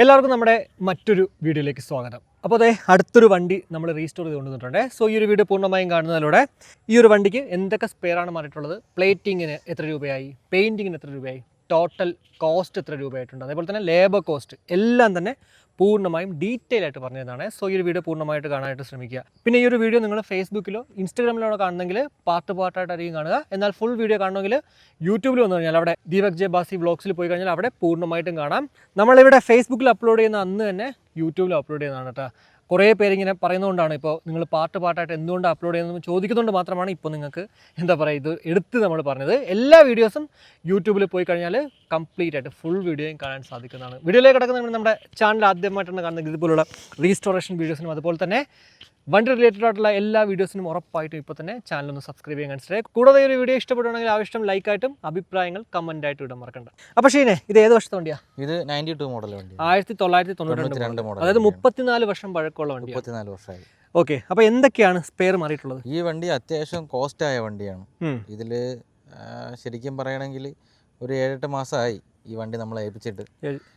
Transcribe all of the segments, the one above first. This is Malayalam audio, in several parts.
എല്ലാവർക്കും നമ്മുടെ മറ്റൊരു വീഡിയോയിലേക്ക് സ്വാഗതം. അപ്പോൾ അതെ, അടുത്തൊരു വണ്ടി നമ്മൾ റീസ്റ്റോർ ചെയ്ത് കൊണ്ടുവന്നിട്ടുണ്ട്. സോ ഈ ഒരു വീഡിയോ പൂർണ്ണമായും കാണുന്നതിലൂടെ ഈ ഒരു വണ്ടിക്ക് എന്തൊക്കെ സ്പെയറാണ് മാറിയിട്ടുള്ളത്, പ്ലേറ്റിങ്ങിന് എത്ര രൂപയായി, പെയിൻറ്റിങ്ങിന് എത്ര രൂപയായി, ടോട്ടൽ കോസ്റ്റ് എത്ര രൂപയായിട്ടുണ്ട്, അതേപോലെ തന്നെ ലേബർ കോസ്റ്റ് എല്ലാം തന്നെ പൂർണ്ണമായും ഡീറ്റെയിൽ ആയിട്ട് പറഞ്ഞതാണ്. സോ ഈ ഒരു വീഡിയോ പൂർണ്ണമായിട്ട് കാണാനായിട്ട് ശ്രമിക്കുക. പിന്നെ ഈ ഒരു വീഡിയോ നിങ്ങൾ ഫേസ്ബുക്കിലോ ഇൻസ്റ്റാഗ്രാമിലോ കാണുന്നെങ്കിൽ പാർട്ടായിട്ടായിരിക്കും കാണുക. എന്നാൽ ഫുൾ വീഡിയോ കാണണമെങ്കിൽ യൂട്യൂബിൽ വന്നു കഴിഞ്ഞാൽ അവിടെ ദീപക് ജെ ബാസി വ്ളോഗ്സിൽ പോയി കഴിഞ്ഞാൽ അവിടെ പൂർണ്ണമായിട്ടും കാണാം. നമ്മളിവിടെ ഫേസ്ബുക്കിൽ അപ്ലോഡ് ചെയ്യുന്ന അന്ന് തന്നെ യൂട്യൂബിൽ അപ്ലോഡ് ചെയ്യുന്നതാണ് കേട്ടോ. കുറേ പേരിങ്ങനെ പറയുന്നതുകൊണ്ടാണ് ഇപ്പോൾ നിങ്ങൾ പാർട്ടായിട്ട് എന്തുകൊണ്ട് അപ്ലോഡ് ചെയ്യുന്നതെന്ന് ചോദിക്കുന്നതുകൊണ്ട് മാത്രമാണ് ഇപ്പോൾ നിങ്ങൾക്ക് എന്താ പറയുക ഇത് എടുത്ത് നമ്മൾ പറഞ്ഞത്. എല്ലാ വീഡിയോസും യൂട്യൂബിൽ പോയി കഴിഞ്ഞാൽ കംപ്ലീറ്റ് ആയിട്ട് ഫുൾ വീഡിയോയും കാണാൻ സാധിക്കുന്നതാണ്. വീഡിയോയിലേക്ക് കിടക്കുന്ന നമ്മുടെ ചാനൽ ആദ്യമായിട്ടാണ് കാണുന്നത് ഇതുപോലുള്ള റീസ്റ്റോറേഷൻ വീഡിയോസിനും അതുപോലെ തന്നെ വണ്ടി റിലേറ്റഡ് ആയിട്ടുള്ള എല്ലാ വീഡിയോസിനും ഉറപ്പായിട്ടും ഇപ്പോൾ തന്നെ ചാനലൊന്ന് സബ്സ്ക്രൈബ് ചെയ്യാൻ മനസ്സിലായി. കൂടാതെ ഒരു വീഡിയോ ഇഷ്ടപ്പെടുകയാണെങ്കിൽ ആവശ്യം ലൈക്കായിട്ടും അഭിപ്രായങ്ങൾ കമൻറ്റായിട്ടും ഇടാൻ മറക്കണ്ട. അപ്പോൾ ഷീനെ, ഇത് ഏത് വർഷത്തെ വണ്ടിയാണ്? ഇത് 92 മോഡൽ വണ്ടി, 1992 മോഡൽ, അതായത് 34 വർഷം പഴക്കമുള്ള വണ്ടി. 34 വർഷമായി. ഓക്കെ, അപ്പോൾ എന്തൊക്കെയാണ് സ്പെയർ മാറിയിട്ടുള്ളത്? ഈ വണ്ടി അത്യാവശ്യം കോസ്റ്റ് ആയ വണ്ടിയാണ്. ഇതിൽ ശരിക്കും പറയണമെങ്കിൽ ഒരു 7-8 മാസമായി ഈ വണ്ടി നമ്മളെ ഏൽപ്പിച്ചിട്ട്.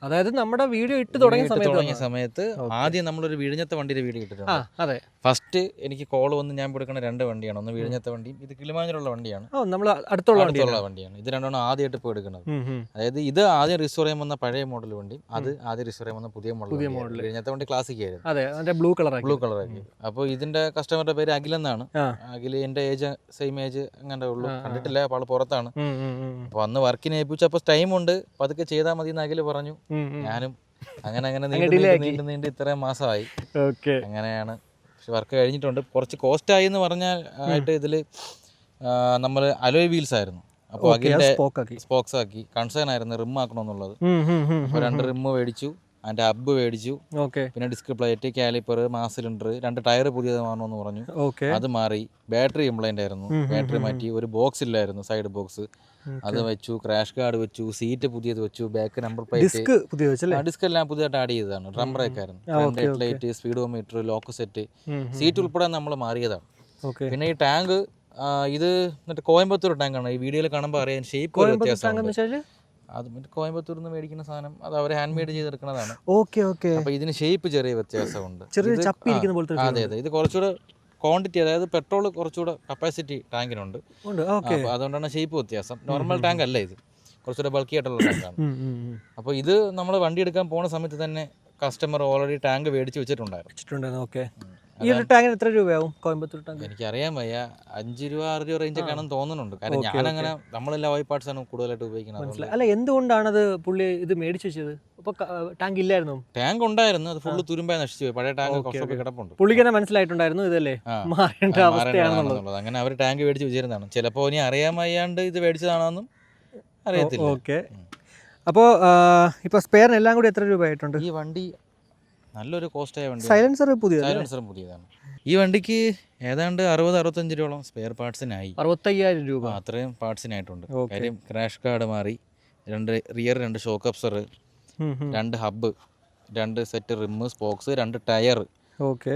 അതായത് നമ്മുടെ വീഡിയോ ഇട്ട് തുടങ്ങിയ സമയത്ത് ആദ്യം നമ്മളൊരു വിഴിഞ്ഞത്തെ വണ്ടിയുടെ വീഡിയോ ഇട്ടിട്ടുണ്ട്. ഫസ്റ്റ് എനിക്ക് കോൾ വന്ന് ഞാൻ കൊടുക്കുന്ന 2 വണ്ടിയാണ്. ഒന്ന് വിഴിഞ്ഞത്തെ വണ്ടിയും ഇത് കിളിമാനൂരുള്ള വണ്ടിയാണ്, അടുത്തുള്ള വണ്ടിയാണ്. ഇത് രണ്ടെണ്ണം ആദ്യമായിട്ട് ഇപ്പോൾ എടുക്കുന്നത്. അതായത് ഇത് ആദ്യം റിസ്റ്റോർ ചെയ്യാൻ വന്ന പഴയ മോഡൽ വണ്ടിയും അത് ആദ്യം റിസ്റ്റോർ ചെയ്യാൻ വന്ന പുതിയ മോഡൽ. വിഴിഞ്ഞത്തെ വണ്ടി ക്ലാസിക് ആയിരുന്നു, ബ്ലൂ കളറാക്കി. അപ്പോൾ ഇതിന്റെ കസ്റ്റമറുടെ പേര് അഖിൽ എന്നാണ്. അഖിൽ എന്റെ ഏജ് സെയിം ഏജ് അങ്ങനെ ഉള്ളൂ, കണ്ടിട്ടില്ല, അപ്പോൾ ആള് പുറത്താണ്. അപ്പോൾ അന്ന് വർക്കിന് ഏൽപ്പിച്ചപ്പോൾ ടൈം ഉണ്ട്, പതുക്കെ ചെയ്താൽ മതി എന്ന് അഖിൽ പറഞ്ഞു. ഞാനും അങ്ങനെ നീണ്ട് ഇത്രയും മാസമായി. അങ്ങനെയാണ് വർക്ക് കഴിഞ്ഞിട്ടുണ്ട്. കുറച്ച് കോസ്റ്റ് ആയി എന്ന് പറഞ്ഞാൽ ആയിട്ട് ഇതില് നമ്മൾ അലോയ് വീൽസ് ആയിരുന്നു. അപ്പോൾ അഖിലിന്റെ സ്പോക്സ് ആക്കി. കൺസേൺ ആയിരുന്നു റിം ആക്കണമെന്നുള്ളത്. അപ്പോൾ 2 റിം മേടിച്ചു, അതിന്റെ ഹബ്ബ് മേടിച്ചു, പിന്നെ ഡിസ്ക് പ്ലേറ്റ്, കാലിപ്പർ, മാസ് സിലിണ്ടർ, 2 ടയർ പുതിയത് വാങ്ങണമെന്ന് പറഞ്ഞു. അത് മാറി. ബാറ്ററി കംപ്ലൈന്റ് ആയിരുന്നു, ബാറ്ററി മാറ്റി. ഒരു ബോക്സ് ഇല്ലായിരുന്നു, സൈഡ് ബോക്സ്, അത് വെച്ചു. ക്രാഷ് ഗാർഡ് വെച്ചു, സീറ്റ് പുതിയത് വെച്ചു, ബാക്ക് നമ്പർ പ്ലേറ്റ്, ഡിസ്ക് എല്ലാം പുതിയതായിട്ട് ആഡ് ചെയ്തതാണ്. ഡ്രം ബ്രേക്ക് ആയിരുന്നു, headlight, speedometer, lock set, seat ഉൾപ്പെടെ നമ്മൾ മാറിയതാണ്. പിന്നെ ഈ ടാങ്ക് ഇത് മറ്റേ കോയമ്പത്തൂർ ടാങ്കാണ്. ഈ വീഡിയോയിൽ കാണുമ്പോൾ അറിയാൻ ഷേപ്പ് വ്യത്യാസം. അത് മറ്റേ കോയമ്പത്തൂരിൽ നിന്ന് മേടിക്കുന്ന സാധനം, അത് അവർ ഹാൻഡ് മെയ്ഡ് ചെയ്തെടുക്കുന്നതാണ്. അപ്പൊ ഇതിന് ഷേപ്പ് ചെറിയ വ്യത്യാസമുണ്ട്. അതെ, ഇത് കുറച്ചുകൂടെ ക്വാണ്ടിറ്റി, അതായത് പെട്രോൾ കുറച്ചുകൂടെ കപ്പാസിറ്റി ടാങ്കിനുണ്ട്. അതുകൊണ്ടാണ് ഷേപ്പ് വ്യത്യാസം. നോർമൽ ടാങ്ക് അല്ല, ഇത് കുറച്ചുകൂടെ ബൾക്കി ആയിട്ടുള്ള ടാങ്കാണ്. അപ്പോൾ ഇത് നമ്മൾ വണ്ടി എടുക്കാൻ പോണ സമയത്ത് തന്നെ കസ്റ്റമർ ഓൾറെഡി ടാങ്ക് മേടിച്ച് വെച്ചിട്ടുണ്ടായിരുന്നു. ഈ ഒരു ടാങ്കിന് എത്ര രൂപയാവും കോയമ്പത്തൂർ ടാങ്ക്? എനിക്കറിയാൻ വയ്യ, 5 രൂപ 6 രൂപ റേഞ്ച് ഒക്കെ ആണെന്ന് തോന്നുന്നുണ്ട്. കാരണം ഞാനങ്ങനെ നമ്മളെല്ലാം ഓയിൽ പാർട്സ് ആണ് കൂടുതലായിട്ട് ഉപയോഗിക്കുന്നത്. അല്ല, എന്തുകൊണ്ടാണത് പുള്ളി ഇത് മേടിച്ചു വെച്ചത്? അപ്പൊ ടാങ്ക് ഇല്ലായിരുന്നു? ടാങ്ക് ഉണ്ടായിരുന്നു, അത് ഫുള്ള് തുരുമ്പായി നശിച്ചു പോയി. പഴയ ടാങ്ക് കുറച്ചൊക്കെ കിടപ്പുണ്ട്. പുള്ളിക്ക് മനസ്സിലായിട്ടുണ്ടായിരുന്നു ഇതല്ലേ മാറേണ്ട അവസ്ഥയാണെന്നുള്ളത്. അങ്ങനെ അവർ ടാങ്ക് മേടിച്ച് വെച്ചിരുന്നതാണ്. ചിലപ്പോൾ ഇനി അറിയാൻ വയ്യാണ്ട് ഇത് മേടിച്ചതാണെന്നും അറിയത്തില്ല. ഓക്കെ, അപ്പോൾ ഇപ്പൊ സ്പെയറിന് എല്ലാം കൂടി എത്ര രൂപ ആയിട്ടുണ്ട്? ഈ വണ്ടി നല്ലൊരു കോസ്റ്റ് ആയ വണ്ടി. സൈലൻസറും പുതിയതാണ്. ഈ വണ്ടിക്ക് ഏതാണ്ട് 60-65 രൂപയോളം സ്പെയർ പാർട്സിനായി. 65,000 രൂപ അത്രയും പാർട്സിനായിട്ടുണ്ട്. കാര്യം ക്രാഷ് ഗാർഡ് മാറി, 2 rear, 2 shock absorber, 2 hub, 2 set rim, spokes, 2 tyre,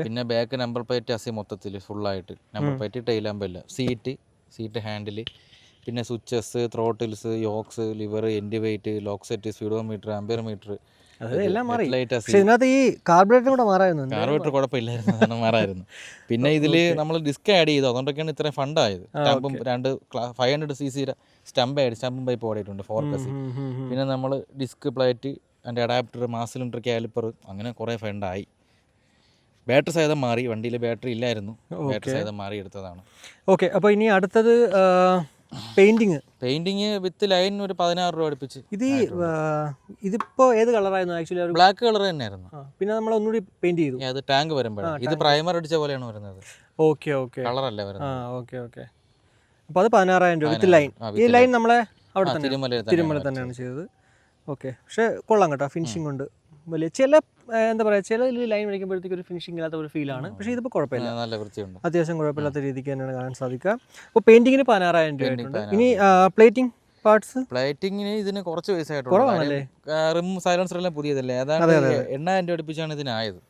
പിന്നെ ബാക്ക് നമ്പർ പ്ലേറ്റ് അസി മൊത്തത്തിൽ ഫുള്ളായിട്ട് നമ്പർ പ്ലേറ്റ്, ടൈൽ ലാമ്പല്ല, സീറ്റ് ഹാൻഡില്, പിന്നെ switches, throttles, yokes, lever, end weight, lock set, speedometer, ampere meter, carburettor കുഴപ്പമില്ലായിരുന്നു, മാറായിരുന്നു. പിന്നെ ഇതില് നമ്മൾ ഡിസ്ക് ആഡ് ചെയ്തു, അതുകൊണ്ടൊക്കെയാണ് ഇത്രയും ഫണ്ടായത്. സ്റ്റമ്പും 2 500cc സ്റ്റമ്പും പൈപ്പ് ഓടിയിട്ടുണ്ട്, ഫോർക്കസ്. പിന്നെ നമ്മൾ ഡിസ്ക് പ്ലേറ്റ്, അതിൻ്റെ അഡാപ്റ്റർ, മാസ് സിലിണ്ടർ, കാലിപ്പർ, അങ്ങനെ കുറേ ഫണ്ടായി. ബാറ്ററി സഹിതം മാറി, വണ്ടിയിൽ ബാറ്ററി ഇല്ലായിരുന്നു, ബാറ്ററി സഹിതം മാറി എടുത്തതാണ്. ഓക്കെ, അപ്പോൾ ഇനി അടുത്തത് പെയിന്റിങ് വിത്ത് ലൈൻ ഒരു 16 രൂപ അടുപ്പിച്ച്. ഇതിപ്പോ ഏത് കളറായിരുന്നു? ആക്ച്വലി ബ്ലാക്ക് കളർ തന്നെയായിരുന്നു. പിന്നെ നമ്മൾ ഒന്നുകൂടി പെയിന്റ് ചെയ്തു. അത് ടാങ്ക് വരുമ്പോഴാണ്. ഇത് പ്രൈമർ അടിച്ച പോലെയാണ് വരുന്നത്. കളറല്ല വരുന്നത്. അപ്പോൾ അത് 16,000 രൂപ വിത്ത് ലൈൻ. ഈ ലൈൻ നമ്മളെ അവിടെ തിരുമല തന്നെയാണ് ചെയ്തത്. ഓക്കെ, പക്ഷെ കൊള്ളാം കേട്ടോ, ഫിനിഷിംഗ് ഉണ്ട്. വലിയ ചില എന്താ പറയുക, ചില ലൈൻ വരയ്ക്കുമ്പോഴത്തേക്ക് ഒരു ഫിനിഷിംഗ് ഇല്ലാത്ത ഒരു ഫീലാണ്. പക്ഷേ ഇതിപ്പോൾ കുഴപ്പമില്ല, നല്ല വൃത്തിയുണ്ട്, അത്യാവശ്യം കുഴപ്പമില്ലാത്ത രീതിക്ക് തന്നെയാണ് കാണാൻ സാധിക്കുക. അപ്പോൾ പെയിന്റിങ്ങിന് 16,000 രൂപ ആയിട്ടുണ്ട്. ഇനി പ്ലേറ്റിങ്ങിന് ഇതിന് കുറച്ച് പൈസ ആയിട്ടുള്ളൂ. റിം സൈലൻസർ എല്ലാം പുതിയതല്ലേ, അതാണ് 8,000 രൂപ അടുപ്പിച്ചാണ് ഇതിനായത്.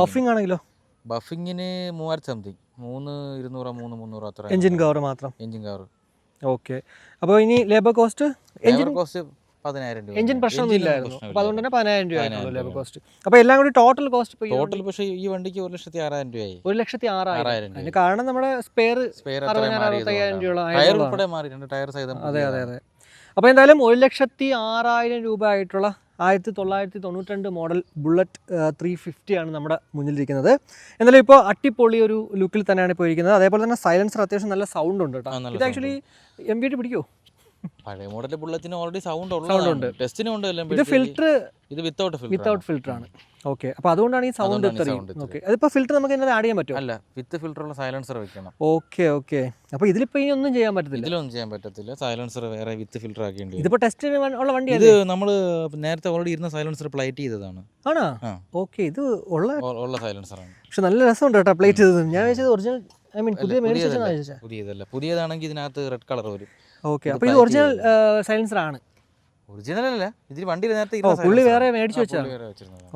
ബഫിംഗ് ആണെങ്കിലോ? ബഫിങ്ങിന് 3000 സംതിങ്, 3,200 3,300 അത്ര. എഞ്ചിൻ കവർ മാത്രം? Engine cover. ഓക്കെ, അപ്പോൾ ഇനി ലേബർ കോസ്റ്റ് 10,000 രൂപ. എഞ്ചിൻ പ്രശ്നമൊന്നും ഇല്ലായിരുന്നു. അപ്പോൾ അതുകൊണ്ട് തന്നെ 10,000 രൂപ ആയിട്ടുള്ളൂ ലേബർ കോസ്റ്റ്. അപ്പോൾ എല്ലാം കൂടി ടോട്ടൽ കോസ്റ്റ് ഇപ്പോൾ ടോട്ടൽ പക്ഷേ ഈ വണ്ടിക്ക് 1,06,000 രൂപയായി. 1,06,000. അതിന് കാരണം നമ്മുടെ സ്പെയർ 60,000-65,000 രൂപ ടയർ ഉൾപ്പെടെ മാറി, 2 ടയർ സഹിതം. അതെ. അപ്പോൾ എന്തായാലും 1,06,000 രൂപ ആയിട്ടുള്ള 1992 മോഡൽ ബുള്ളറ്റ് 350 ആണ് നമ്മുടെ മുന്നിലിരിക്കുന്നത്. എന്നാലും ഇപ്പോൾ അട്ടിപ്പൊളി ഒരു ലുക്കിൽ തന്നെയാണ് ഇപ്പോൾ ഇരിക്കുന്നത്. അതേപോലെ തന്നെ സൈലൻസർ അത്യാവശ്യം നല്ല സൗണ്ട് ഉണ്ട് കേട്ടോ. ഇത് ആക്ച്വലി MVT പിടിക്കുമോ? പഴയ മോഡൽ ബുള്ളറ്റിന് ഓൾറെഡി സൗണ്ട് ഉണ്ട്, ടെസ്റ്റിനും ഉണ്ട്. ഇത് ഫിൽറ്റർ ഇത് വിത്തൗട്ട് ഫിൽറ്റർ ആണ്. ഓക്കെ, അപ്പോൾ അതുകൊണ്ടാണ് ഈ സൗണ്ട് ഇത്രയും. ഓക്കെ, അതിപ്പോൾ ഫിൽറ്റർ നമുക്ക് ഇതിനകത്ത് ആഡ് ചെയ്യാൻ പറ്റുമോ? അല്ല, വിത്ത് ഫിൽറ്ററുള്ള സൈലൻസർ വെക്കണം. ഓക്കെ. അപ്പോൾ ഇതിലിപ്പോൾ ഇനി ഒന്നും ചെയ്യാൻ പറ്റത്തില്ല. ഇതിലൊന്നും ചെയ്യാൻ പറ്റത്തില്ല. സൈലൻസർ വേറെ വിത്ത് ഫിൽറ്റർ ആക്കേണ്ടി വരും. ഇതിപ്പോൾ ടെസ്റ്റ് ഉള്ള വണ്ടിയാണ്. ഇത് നമ്മൾ നേരത്തെ ഓൾറെഡി ഇരുന്ന സൈലൻസർ പ്ലേറ്റ് ചെയ്തതാണ്. ആണോ? ഓക്കെ, ഇത് ഉള്ള സൈലൻസറാണ്. പക്ഷെ നല്ല രസമുണ്ട് കേട്ടോ പ്ലേറ്റ് ചെയ്തത്. ഞാൻ വെച്ചത് ഒറിജിനൽ, ഐ മീൻ പുതിയതല്ല. പുതിയതാണെങ്കിൽ ഇതിനകത്ത് റെഡ് കളർ വരും. ഓക്കെ, അപ്പോൾ ഇത് ഒറിജിനൽ സൈലൻസർ ആണ്. ഒറിജിനൽ അല്ല, ഇതിൽ വണ്ടിയിൽ നേരത്തെ പുള്ളി വേറെ മേടിച്ചു വെച്ചാൽ.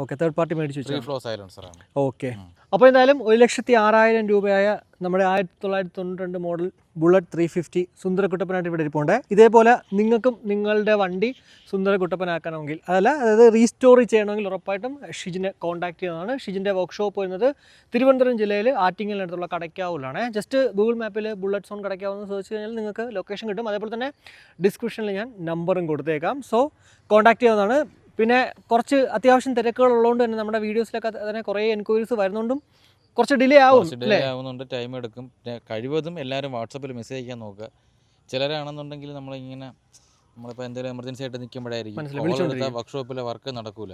ഓക്കെ, തേർഡ് പാർട്ടി മേടിച്ചു വെച്ചാൽ. ഫ്ലോ സൈലൻസർ ആണ്. ഓക്കെ, അപ്പോൾ എന്തായാലും 1,06,000 രൂപയായ നമ്മുടെ 1992 മോഡൽ ബുള്ളറ്റ് 350 സുന്ദരക്കുട്ടപ്പനായിട്ട് ഇവിടെ ഇരിപ്പുണ്ട്. ഇതേപോലെ നിങ്ങൾക്കും നിങ്ങളുടെ വണ്ടി സുന്ദരക്കുട്ടപ്പനാക്കണമെങ്കിൽ, അതായത് റീസ്റ്റോർ ചെയ്യണമെങ്കിൽ ഉറപ്പായിട്ടും ഷിജിനെ കോൺടാക്ട് ചെയ്യുന്നതാണ്. ഷിജിൻ്റെ വർക്ക്ഷോപ്പ് വരുന്നത് തിരുവനന്തപുരം ജില്ലയിൽ ആറ്റിങ്ങലിനടുത്തുള്ള കടയ്ക്കാവൂലാണ്. ജസ്റ്റ് ഗൂഗിൾ മാപ്പിൽ ബുള്ളറ്റ് സോൺ കടയ്ക്കാവെന്ന് സെർച്ച് കഴിഞ്ഞാൽ നിങ്ങൾക്ക് ലൊക്കേഷൻ കിട്ടും. അതേപോലെ തന്നെ ഡിസ്ക്രിപ്ഷനിൽ ഞാൻ നമ്പറും കൊടുത്തേക്കാം. സോ കോൺടാക്ട് ചെയ്യാവുന്നതാണ്. പിന്നെ കുറച്ച് അത്യാവശ്യം തിരക്കുകളുള്ളതുകൊണ്ട് തന്നെ നമ്മുടെ വീഡിയോസിലൊക്കെ തന്നെ കുറേ എൻക്വയറീസ് വരുന്നതുകൊണ്ടും കുറച്ച് ഡിലേ ആവുന്നുണ്ട്, ടൈം എടുക്കും. കഴിവതും എല്ലാവരും വാട്സപ്പിൽ മെസ്സേജ് അയക്കാൻ നോക്കുക. ചിലരാണെന്നുണ്ടെങ്കിൽ നമ്മളിങ്ങനെ നമ്മളിപ്പോൾ എന്തെങ്കിലും എമർജൻസി ആയിട്ട് നിൽക്കുമ്പോഴായിരിക്കും വർക്ക്ഷോപ്പിലെ വർക്ക് നടക്കൂല.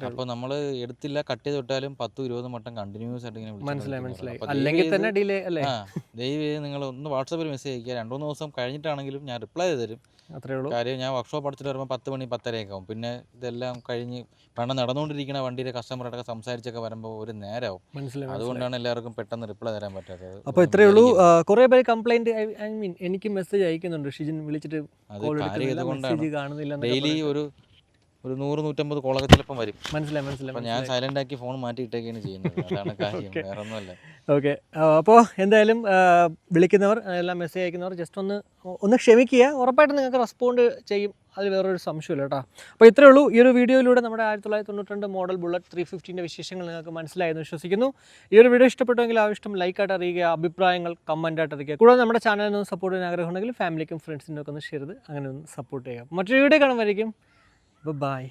അപ്പോൾ നമ്മൾ എടുത്തില്ല, കട്ട് ചെയ്ത് വിട്ടാലും 10-20 മട്ടം കണ്ടിന്യൂസ് ആയിട്ട് ഇങ്ങനെ മനസ്സിലായി. അല്ലെങ്കിൽ തന്നെ ഡിലേ അല്ലേ? ദയവ് നിങ്ങൾ ഒന്ന് വാട്സപ്പിൽ മെസ്സേജ് അയക്കുക. 2-3 ദിവസം കഴിഞ്ഞിട്ടാണെങ്കിലും ഞാൻ റിപ്ലൈ ചെയ്ത് തരും. അത്രേ ഉള്ളൂ. കാര്യം ഞാൻ വർക്ക്ഷോപ്പ് അടച്ചിട്ട് വരുമ്പോൾ 10 മണി 10:30 ആവും. പിന്നെ ഇതെല്ലാം കഴിഞ്ഞ് പണം നടന്നുകൊണ്ടിരിക്കുന്ന വണ്ടിയുടെ കസ്റ്റമറായിട്ടൊക്കെ സംസാരിച്ചൊക്കെ വരുമ്പോൾ ഒരു നേരമാവും. അതുകൊണ്ടാണ് എല്ലാവർക്കും പെട്ടെന്ന് റിപ്ലൈ തരാൻ പറ്റാത്തത്. അപ്പോൾ ഇത്രയേ ഉള്ളൂ. കുറേ പേര് കംപ്ലൈൻറ്റ്, ഐ മീൻ എനിക്ക് മെസ്സേജ് അയക്കുന്നുണ്ട്, ഷിജിൻ വിളിച്ചിട്ട് കാണുന്നില്ല. ഡെയിലി ഒരു 100-150 കോളൊക്കെ ചിലപ്പം വരും. മനസ്സിലായി. അപ്പോൾ ഞാൻ സൈലന്റ് ആക്കി ഫോൺ മാറ്റി ഇട്ടൊക്കെയാണ് ചെയ്യുന്നത്. അതാണ് കാര്യം, വേറെ ഒന്നുമല്ല. ഓക്കെ, അപ്പോൾ എന്തായാലും വിളിക്കുന്നവർ എല്ലാം മെസ്സേജ് അയക്കുന്നവർ ജസ്റ്റ് ഒന്ന് ക്ഷമിക്കുക. ഉറപ്പായിട്ടും നിങ്ങൾക്ക് റെസ്പോണ്ട് ചെയ്യും, അതിൽ വേറൊരു സംശയമില്ല കേട്ടോ. അപ്പോൾ ഇത്രയേ ഉള്ളൂ. ഈ ഒരു വീഡിയോയിലൂടെ നമ്മുടെ 1992 മോഡൽ ബുള്ളറ്റ് 350ൻ്റെ വിശേഷങ്ങൾ നിങ്ങൾക്ക് മനസ്സിലായെന്ന് വിശ്വസിക്കുന്നു. ഈ ഒരു വീഡിയോ ഇഷ്ടപ്പെട്ടുവെങ്കിൽ ആവശ്യം ലൈക്കായിട്ട് അറിയിക്കുക, അഭിപ്രായങ്ങൾ കമൻറ്റായിട്ട് അറിയിക്കുക. കൂടാതെ നമ്മുടെ ചാനലിന് ഒന്ന് സപ്പോർട്ട് ചെയ്യാൻ ആഗ്രഹമുണ്ടെങ്കിൽ ഫാമിലിക്കും ഫ്രണ്ട്സിനും ഒക്കെ ഒന്ന് ഷെയർ ചെയ്ത് അങ്ങനെ ഒന്ന് സപ്പോർട്ട് ചെയ്യുക. മറ്റൊരു വീഡിയോ കാണുമായിരിക്കും. Bye-bye.